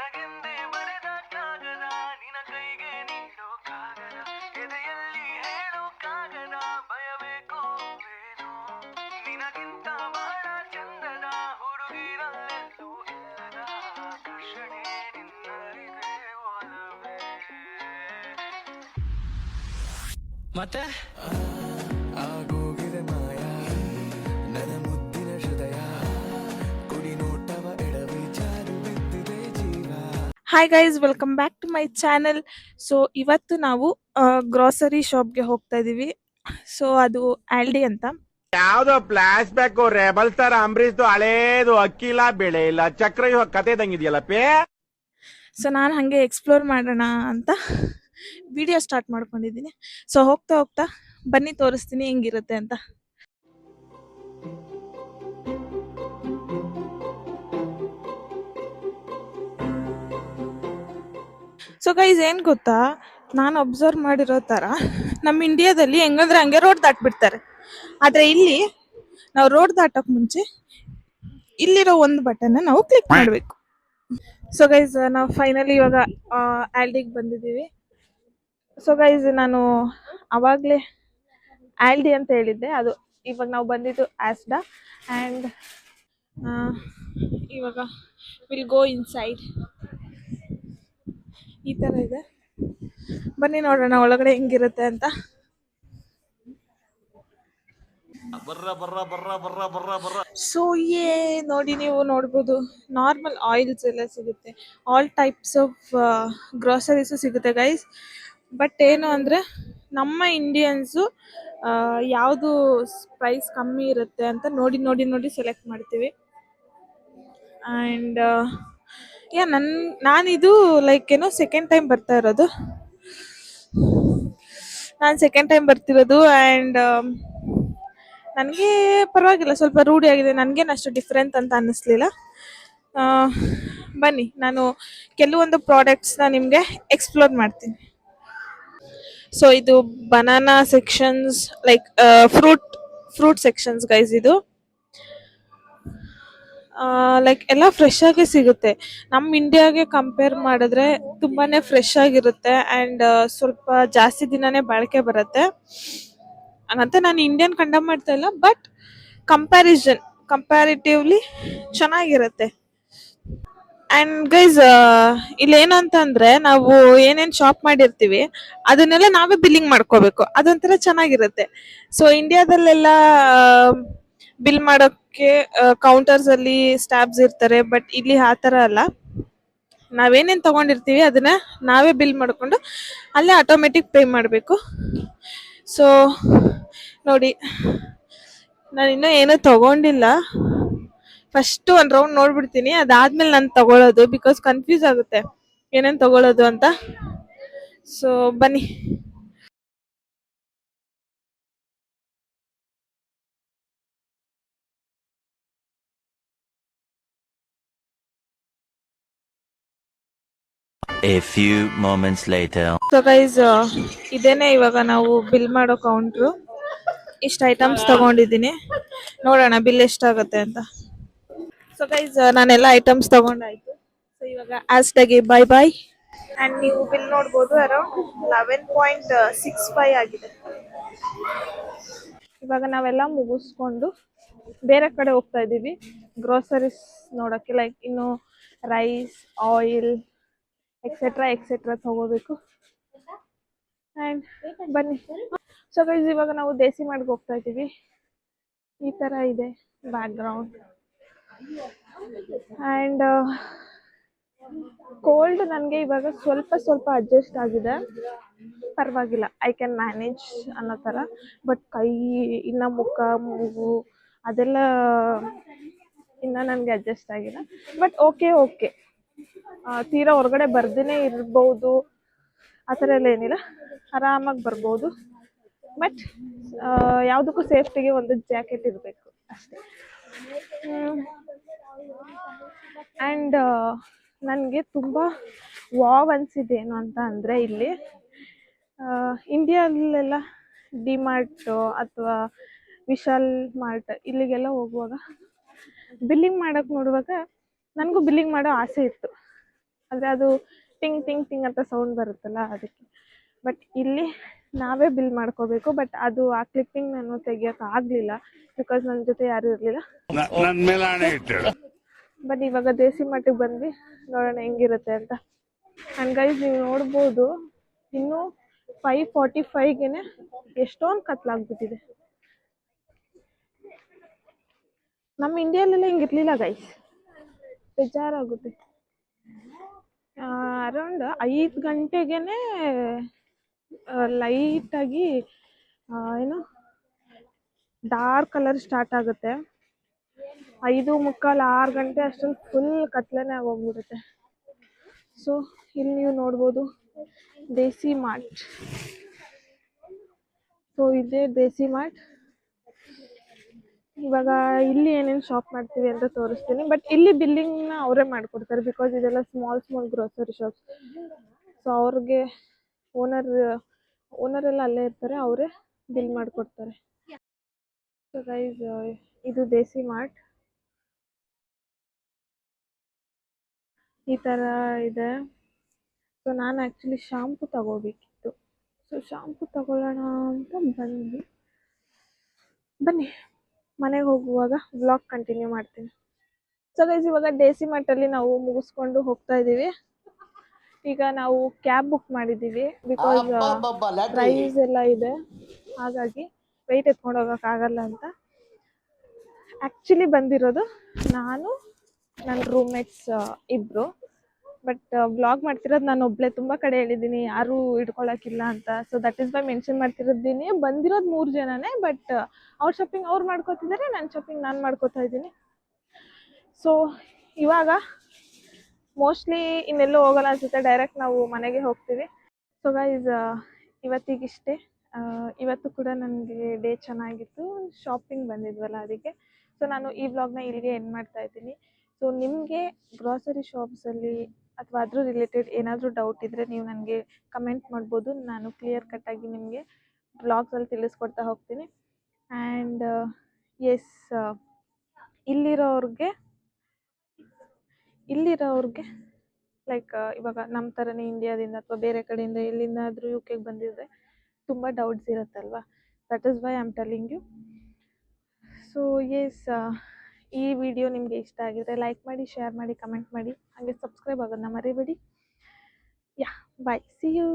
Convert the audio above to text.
ನಿನಗೆಂದೇ ಬರೆದ ಕಾಗದ ನಿನ ಕೈಗೆ ನೀಡೋ ಕಾಗದ ಎದೆಯಲ್ಲಿ ಹೇಳೋ ಕಾಗದ ಭಯಬೇಕೋ ಏನೋ ನಿನಗಿಂತ ಬಹಳ ಚಂದದ ಹುಡುಗಿರಲ್ಲೆಲ್ಲೂ ಇಲ್ಲದ ಆಕರ್ಷಣೆ ನಿನ್ನಲ್ಲಿದೆ ಒಲವೇ ಮತ್ತೆ ಆಗೋಗಿದೆ ಮಾಯ ನನ್ನ ಮುದ್ದಿನ ಹೃದಯ ಕುಡಿ ನೋಟವ ಎಡವಿ ಜಾರು ಬಿದ್ದಿದೆ ಜೀವ. Hi guys, welcome back to my channel. So ಇವತ್ತು ನಾವು ಗ್ರಾಸರಿ ಶಾಪ್ಗೆ ಹೋಗ್ತಾ ಇದೀವಿ. ಸೊ ಅದು ಆಲ್ಡಿ ಅಂತ. ಯಾವ್ದೋ ಫ್ಲಾಶ್ ಬ್ಯಾಕ್ ರೆಬಲ್ ಸ್ಟಾರ್ ಅಂಬರೀಶ್ದು ಹಳೇದು ಅಕ್ಕಿ ಇಲ್ಲ ಬೆಳೆ ಇಲ್ಲ ಚಕ್ರ ಇವಾಗ ಕತೆ ಇದಂಗಿದೆಯಲ್ಲ ಪೇ. ಸೊ ನಾನು ಹಾಗೆ ಎಕ್ಸ್ಪ್ಲೋರ್ ಮಾಡೋಣ ಅಂತ ವಿಡಿಯೋ ಸ್ಟಾರ್ಟ್ ಮಾಡ್ಕೊಂಡಿದ್ದೀನಿ. ಸೊ ಹೋಗ್ತಾ ಹೋಗ್ತಾ ಬನ್ನಿ ತೋರಿಸ್ತೀನಿ ಹೆಂಗಿರುತ್ತೆ ಅಂತ. ಸೊ ಗೈಸ್, ಏನು ಗೊತ್ತಾ, ನಾನು ಅಬ್ಸರ್ವ್ ಮಾಡಿರೋ ಥರ ನಮ್ಮ ಇಂಡಿಯಾದಲ್ಲಿ ಹೆಂಗಂದ್ರೆ ಹಂಗೆ ರೋಡ್ ದಾಟ್ಬಿಡ್ತಾರೆ. ಆದರೆ ಇಲ್ಲಿ ನಾವು ರೋಡ್ ದಾಟೋಕೆ ಮುಂಚೆ ಇಲ್ಲಿರೋ ಒಂದು ಬಟನ್ನ ನಾವು ಕ್ಲಿಕ್ ಮಾಡಬೇಕು. ಸೊ ಗೈಸ್, ನಾವು ಫೈನಲಿ ಇವಾಗ ಆಲ್ಡಿಗೆ ಬಂದಿದ್ದೀವಿ. ಸೊ ಗೈಸ್, ನಾನು ಅವಾಗಲೇ ಆಲ್ಡಿ ಅಂತ ಹೇಳಿದ್ದೆ, ಅದು ಇವಾಗ ನಾವು ಬಂದಿದ್ದು ಆಸ್ಡಾ. ಆ್ಯಂಡ್ ಇವಾಗ ವಿಲ್ ಗೋ ಇನ್ಸೈಡ್. ಈ ಥರ ಇದೆ, ಬನ್ನಿ ನೋಡೋಣ ಒಳಗಡೆ ಹೆಂಗಿರುತ್ತೆ ಅಂತ. ಸೊ ನೋಡಿ, ನೀವು ನೋಡ್ಬೋದು, ನಾರ್ಮಲ್ ಆಯಿಲ್ಸ್ ಎಲ್ಲ ಸಿಗುತ್ತೆ, ಆಲ್ ಟೈಪ್ಸ್ ಆಫ್ ಗ್ರಾಸರೀಸು ಸಿಗುತ್ತೆ ಗೈಸ್. ಬಟ್ ಏನು ಅಂದರೆ ನಮ್ಮ ಇಂಡಿಯನ್ಸು ಯಾವುದು ಪ್ರೈಸ್ ಕಮ್ಮಿ ಇರುತ್ತೆ ಅಂತ ನೋಡಿ ನೋಡಿ ನೋಡಿ ಸೆಲೆಕ್ಟ್ ಮಾಡ್ತೀವಿ. ಆ್ಯಂಡ್ ನಾನಿದು ಲೈಕ್ ಏನೋ ಸೆಕೆಂಡ್ ಟೈಮ್ ಬರ್ತಾ ಇರೋದು. ಆ್ಯಂಡ್ ನನಗೆ ಪರವಾಗಿಲ್ಲ, ಸ್ವಲ್ಪ ರೂಢಿ ಆಗಿದೆ. ನನಗೇನು ಅಷ್ಟು ಡಿಫ್ರೆಂಟ್ ಅಂತ ಅನ್ನಿಸ್ಲಿಲ್ಲ. ಬನ್ನಿ, ನಾನು ಕೆಲವೊಂದು ಪ್ರಾಡಕ್ಟ್ಸ್ನ ನಿಮಗೆ ಎಕ್ಸ್ಪ್ಲೋರ್ ಮಾಡ್ತೀನಿ. ಸೊ ಇದು banana sections, like fruit sections guys. ಇದು ಲೈಕ್ ಎಲ್ಲ ಫ್ರೆಶ್ ಆಗಿ ಸಿಗುತ್ತೆ. ನಮ್ಮ ಇಂಡಿಯಾಗೆ ಕಂಪೇರ್ ಮಾಡಿದ್ರೆ ತುಂಬಾ ಫ್ರೆಶ್ ಆಗಿರುತ್ತೆ. ಆ್ಯಂಡ್ ಸ್ವಲ್ಪ ಜಾಸ್ತಿ ದಿನನೇ ಬಾಳಿಕೆ ಬರುತ್ತೆ. ಹಾಗಂತ ನಾನು ಇಂಡಿಯನ್ ಕಂಡಮ್ ಮಾಡ್ತಾ ಇಲ್ಲ, ಬಟ್ ಕಂಪ್ಯಾರಿಟಿವ್ಲಿ ಚೆನ್ನಾಗಿರುತ್ತೆ. ಆ್ಯಂಡ್ ಗೈಸ್, ಇಲ್ಲೇನು ಅಂತಂದರೆ, ನಾವು ಏನೇನು ಶಾಪ್ ಮಾಡಿರ್ತೀವಿ ಅದನ್ನೆಲ್ಲ ನಾವೇ ಬಿಲ್ಲಿಂಗ್ ಮಾಡ್ಕೋಬೇಕು. ಅದೊಂಥರ ಚೆನ್ನಾಗಿರುತ್ತೆ. ಸೊ ಇಂಡಿಯಾದಲ್ಲೆಲ್ಲ ಬಿಲ್ ಮಾಡೋಕ್ಕೆ ಕೌಂಟರ್ಸಲ್ಲಿ ಸ್ಟಾಫ್ಸ್ ಇರ್ತಾರೆ. ಬಟ್ ಇಲ್ಲಿ ಆ ಥರ ಅಲ್ಲ, ನಾವೇನೇನು ತೊಗೊಂಡಿರ್ತೀವಿ ಅದನ್ನ ನಾವೇ ಬಿಲ್ ಮಾಡಿಕೊಂಡು ಅಲ್ಲೇ ಆಟೋಮೆಟಿಕ್ ಪೇ ಮಾಡಬೇಕು. ಸೊ ನೋಡಿ, ನಾನು ಇನ್ನೂ ಏನೂ ತೊಗೊಂಡಿಲ್ಲ. ಫಸ್ಟು ಒಂದು ರೌಂಡ್ ನೋಡ್ಬಿಡ್ತೀನಿ, ಅದಾದ್ಮೇಲೆ ನಾನು ತಗೊಳ್ಳೋದು. ಬಿಕಾಸ್ ಕನ್ಫ್ಯೂಸ್ ಆಗುತ್ತೆ ಏನೇನು ತಗೊಳ್ಳೋದು ಅಂತ. ಸೊ ಬನ್ನಿ. A few moments later. So guys, ಇದೇನೆ ಇವಾಗ ನಾವು ಬಿಲ್ ಮಾಡೋ ಕೌಂಟ್ರು. ಇಷ್ಟು ಐಟಮ್ಸ್ ತಗೊಂಡಿದ್ದೀನಿ, ನೋಡೋಣ ಬಿಲ್ ಎಷ್ಟಾಗುತ್ತೆ ಅಂತ. ಸೊ ಗೈಸ್, ನಾನೆಲ್ಲ ಐಟಮ್ಸ್ ತಗೊಂಡಾಯ್ತು. ಸೊ ಇವಾಗ ಆಸ್ಟಾಗೆ ಬಾಯ್ ಬಾಯ್. ಆ್ಯಂಡ್ ನೀವು ಬಿಲ್ ನೋಡ್ಬೋದು, ಅರೌಂಡ್ 11.65 ಆಗಿದೆ. ಇವಾಗ ನಾವೆಲ್ಲ ಮುಗಿಸ್ಕೊಂಡು ಬೇರೆ ಕಡೆ ಹೋಗ್ತಾ ಇದ್ದೀವಿ ಗ್ರೋಸರೀಸ್ ನೋಡೋಕ್ಕೆ. ಲೈಕ್ ಇನ್ನು ರೈಸ್, ಆಯಿಲ್, ಎಕ್ಸೆಟ್ರಾ ತಗೋಬೇಕು. ಆ್ಯಂಡ್ ಬನ್ನಿ. ಸೊ ಗೈಸ್, ಇವಾಗ ನಾವು ದೇಸಿ ಮಾಡಿಗೆ ಹೋಗ್ತಾ ಇದ್ದೀವಿ. ಈ ಥರ ಇದೆ ಬ್ಯಾಕ್ಗ್ರೌಂಡ್. ಆ್ಯಂಡ್ ಕೋಲ್ಡ್ ನನಗೆ ಇವಾಗ ಸ್ವಲ್ಪ ಅಡ್ಜಸ್ಟ್ ಆಗಿದೆ, ಪರವಾಗಿಲ್ಲ, ಐ ಕ್ಯಾನ್ ಮ್ಯಾನೇಜ್ ಅನ್ನೋ ಥರ. ಬಟ್ ಕೈ, ಇನ್ನು ಮುಖ, ಮೂಗು ಅದೆಲ್ಲ ಇನ್ನು ನನಗೆ ಅಡ್ಜಸ್ಟ್ ಆಗಿಲ್ಲ. ಬಟ್ ಓಕೆ, ತೀರಾ ಹೊರಗಡೆ ಬರ್ದೇ ಇರ್ಬೋದು, ಆ ಥರ ಎಲ್ಲ ಏನಿಲ್ಲ, ಆರಾಮಾಗಿ ಬರ್ಬೋದು. ಬಟ್ ಯಾವುದಕ್ಕೂ ಸೇಫ್ಟಿಗೆ ಒಂದು ಜಾಕೆಟ್ ಇರಬೇಕು ಅಷ್ಟೇ. ಆ್ಯಂಡ್ ನನಗೆ ತುಂಬ ವಾವ್ ಅನಿಸಿದ್ದೇನು ಅಂತ ಅಂದರೆ, ಇಲ್ಲಿ ಇಂಡಿಯಾದಲ್ಲೆಲ್ಲ ಡಿಮಾರ್ಟು ಅಥವಾ ವಿಶಾಲ್ ಮಾರ್ಟ್ ಇಲ್ಲಿಗೆಲ್ಲ ಹೋಗುವಾಗ ಬಿಲ್ಲಿಂಗ್ ಮಾಡೋಕ್ಕೆ ನೋಡುವಾಗ ನನಗೂ ಬಿಲ್ಲಿಂಗ್ ಮಾಡೋ ಆಸೆ ಇತ್ತು. ಅಂದರೆ ಅದು ಟಿಂಗ್ ಟಿಂಗ್ ಟಿಂಗ್ ಅಂತ ಸೌಂಡ್ ಬರುತ್ತಲ್ಲ ಅದಕ್ಕೆ. ಬಟ್ ಇಲ್ಲಿ ನಾವೇ ಬಿಲ್ ಮಾಡ್ಕೋಬೇಕು. ಬಟ್ ಅದು ಆ ಕ್ಲಿಪ್ಪಿಂಗ್ ನಾನು ತೆಗಿಯೋಕೆ ಆಗಲಿಲ್ಲ ಬಿಕಾಸ್ ನನ್ನ ಜೊತೆ ಯಾರೂ ಇರಲಿಲ್ಲ. ಬಟ್ ಇವಾಗ ದೇಸಿ ಮಟ್ಟಿಗೆ ಬಂದ್ವಿ, ನೋಡೋಣ ಹೆಂಗಿರುತ್ತೆ ಅಂತ. ಆ್ಯಂಡ್ ಗೈಸ್ ನೀವು ನೋಡ್ಬೋದು ಇನ್ನೂ 5:45ಗೆ ಎಷ್ಟೊಂದು ಕತ್ಲಾಗ್ಬಿಟ್ಟಿದೆ. ನಮ್ಮ ಇಂಡಿಯಾಲೆಲ್ಲ ಹಿಂಗಿರ್ಲಿಲ್ಲ ಗೈಸ್, ಬೇಜಾರಾಗುತ್ತೆ. ಅರೌಂಡ್ 5 ಗಂಟೆಗೆ ಲೈಟಾಗಿ ಏನು ಡಾರ್ಕ್ ಕಲರ್ ಸ್ಟಾರ್ಟ್ ಆಗುತ್ತೆ. 5:45 6 ಗಂಟೆ ಅಷ್ಟೊಂದು ಫುಲ್ ಕತ್ಲನೇ ಆಗೋಗ್ಬಿಡುತ್ತೆ. ಸೊ ಇಲ್ಲಿ ನೀವು ನೋಡ್ಬೋದು ದೇಸಿ ಮಾರ್ಟ್. ಸೊ ಇದೇ ದೇಸಿ ಮಾರ್ಟ್. ಇವಾಗ ಇಲ್ಲಿ ಏನೇನು ಶಾಪ್ ಮಾಡ್ತೀವಿ ಅಂತ ತೋರಿಸ್ತೀನಿ. ಬಟ್ ಇಲ್ಲಿ ಬಿಲ್ಲಿಂಗ್ನ ಅವರೇ ಮಾಡಿಕೊಡ್ತಾರೆ ಬಿಕಾಸ್ ಇದೆಲ್ಲ ಸ್ಮಾಲ್ ಗ್ರೋಸರಿ ಶಾಪ್ಸ್. ಸೊ ಅವ್ರಿಗೆ ಓನರೆಲ್ಲ ಅಲ್ಲೇ ಇರ್ತಾರೆ, ಅವರೇ ಬಿಲ್ ಮಾಡಿಕೊಡ್ತಾರೆ. ಸೊ ಗೈಸ್ ಇದು ದೇಸಿ ಮಾರ್ಟ್ ಈ ಥರ ಇದೆ. ಸೊ ನಾನು ಆ್ಯಕ್ಚುಲಿ ಶಾಂಪು ತಗೋಬೇಕಿತ್ತು. ಸೊ ಶಾಂಪು ತಗೊಳ್ಳೋಣ ಅಂತ ಬಂದ್ವಿ. ಬನ್ನಿ ಮನೆಗೆ ಹೋಗುವಾಗ ವ್ಲಾಗ್ ಕಂಟಿನ್ಯೂ ಮಾಡ್ತೀನಿ. ಸೊ ಗೈಸ್ ಇವಾಗ ದೇಸಿ ಮಾರ್ಟಲ್ಲಿ ನಾವು ಮುಗಿಸ್ಕೊಂಡು ಹೋಗ್ತಾ ಇದ್ದೀವಿ. ಈಗ ನಾವು ಕ್ಯಾಬ್ ಬುಕ್ ಮಾಡಿದ್ದೀವಿ ಬಿಕಾಸ್ ಪ್ರೈಸ್ ಎಲ್ಲ ಇದೆ, ಹಾಗಾಗಿ ವೆಯ್ಟ್ ಎತ್ಕೊಂಡು ಹೋಗೋಕ್ಕಾಗಲ್ಲ ಅಂತ. ಆ್ಯಕ್ಚುಲಿ ಬಂದಿರೋದು ನಾನು, ನನ್ನ ರೂಮ್ಮೇಟ್ಸ್ ಇಬ್ಬರು. ಬಟ್ ವ್ಲಾಗ್ ಮಾಡ್ತಿರೋದು ನಾನು ಒಬ್ಬಳೇ. ತುಂಬ ಕಡೆ ಹೇಳಿದ್ದೀನಿ ಯಾರೂ ಇಟ್ಕೊಳ್ಳೋಕ್ಕಿಲ್ಲ ಅಂತ. So that is why mention ಮಾಡ್ತಿರೋದ್ದೀನಿ. ಬಂದಿರೋದು 3 ಜನನೇ. ಬಟ್ ಅವ್ರ ಶಾಪಿಂಗ್ ಅವ್ರು ಮಾಡ್ಕೋತಿದ್ದಾರೆ, ನನ್ನ ಶಾಪಿಂಗ್ ನಾನು ಮಾಡ್ಕೋತಾ ಇದ್ದೀನಿ. ಸೊ ಇವಾಗ ಮೋಸ್ಟ್ಲಿ ಇನ್ನೆಲ್ಲೂ ಹೋಗಲ್ಲ ಅನಿಸುತ್ತೆ, ಡೈರೆಕ್ಟ್ ನಾವು ಮನೆಗೆ ಹೋಗ್ತೀವಿ. ಸೊ ಗೈಸ್ ಇವತ್ತಿಗಿಷ್ಟೇ. ಇವತ್ತು ಕೂಡ ನನಗೆ ಡೇ ಚೆನ್ನಾಗಿತ್ತು, ಶಾಪಿಂಗ್ ಬಂದಿದ್ವಲ್ಲ ಅದಕ್ಕೆ. ಸೊ ನಾನು ಈ ವ್ಲಾಗ್ನ ಇಲ್ಲಿಗೆ ಎಂಡ್ ಮಾಡ್ತಾ ಇದ್ದೀನಿ. ಸೊ ನಿಮಗೆ ಗ್ರಾಸರಿ ಶಾಪ್ಸಲ್ಲಿ ಅಥವಾ ಅದ್ರ ರಿಲೇಟೆಡ್ ಏನಾದರೂ ಡೌಟ್ ಇದ್ದರೆ ನೀವು ನನಗೆ ಕಮೆಂಟ್ ಮಾಡ್ಬೋದು. ನಾನು ಕ್ಲಿಯರ್ ಕಟ್ಟಾಗಿ ನಿಮಗೆ ವ್ಲಾಗ್ಸಲ್ಲಿ ತಿಳಿಸ್ಕೊಡ್ತಾ ಹೋಗ್ತೀನಿ. ಆ್ಯಂಡ್ ಎಸ್ ಇಲ್ಲಿರೋರಿಗೆ ಲೈಕ್ ಇವಾಗ ನಮ್ಮ ಥರನೇ ಇಂಡಿಯಾದಿಂದ ಅಥವಾ ಬೇರೆ ಕಡೆಯಿಂದ ಎಲ್ಲಿಂದಾದರೂ UK ಬಂದಿದ್ರೆ ತುಂಬ ಡೌಟ್ಸ್ ಇರುತ್ತಲ್ವ. That is why I am telling you. So yes ಈ ವಿಡಿಯೋ ನಿಮಗೆ ಇಷ್ಟ ಆಗಿದ್ರೆ ಲೈಕ್ ಮಾಡಿ, ಶೇರ್ ಮಾಡಿ, ಕಮೆಂಟ್ ಮಾಡಿ, ಹಾಗೆ ಸಬ್ಸ್ಕ್ರೈಬ್ ಆಗೋದನ್ನ ಮರಿಬೇಡಿ. ಯಾ ಬಾಯ್, ಸಿ ಯು.